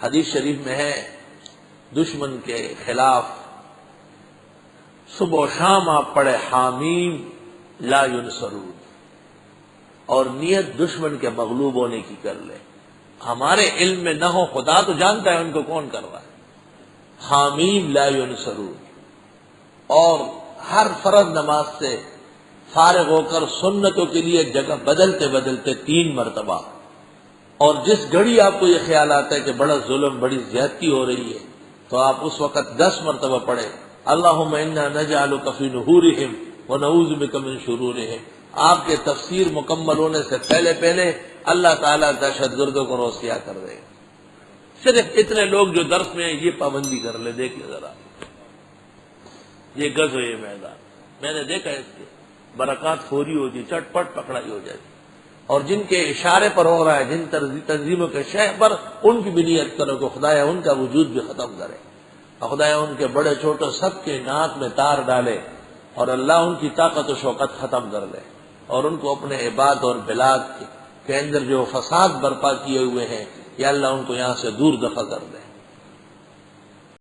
حدیث شریف میں ہے دشمن کے خلاف صبح و شام آپ پڑھے حامیم لا ینصرون، اور نیت دشمن کے مغلوب ہونے کی کر لے. ہمارے علم میں نہ ہو، خدا تو جانتا ہے ان کو کون کر رہا ہے. حامیم لا ینصرون. اور ہر فرض نماز سے فارغ ہو کر سنتوں کے لیے جگہ بدلتے بدلتے 3 مرتبہ. اور جس گھڑی آپ کو یہ خیال آتا ہے کہ بڑا ظلم، بڑی زیادتی ہو رہی ہے، تو آپ اس وقت 10 مرتبہ پڑھیں اللہم انا نجعلک فی نحورہم ونعوذ بک من شرورہم. آپ کے تفسیر مکمل ہونے سے پہلے پہلے اللہ تعالیٰ دہشت گردوں کو روسیہ کر دے. صرف اتنے لوگ جو درس میں یہ پابندی کر لے. دیکھیں ذرا یہ غزوہ یہ میدان، میں نے دیکھا اس کے برکات فوری ہوتی، چٹ پٹ پکڑائی ہو جاتی. اور جن کے اشارے پر ہو رہا ہے، جن تنظیموں کے شہ پر، ان کی بھی نیت کرو کہ خدایا ان کا وجود بھی ختم کرے، اور خدایا ان کے بڑے چھوٹے سب کے ناک میں تار ڈالے، اور اللہ ان کی طاقت و شوکت ختم کر دے، اور ان کو اپنے عباد اور بلاد کے اندر جو فساد برپا کیے ہوئے ہیں، یا اللہ ان کو یہاں سے دور دفع کر دے.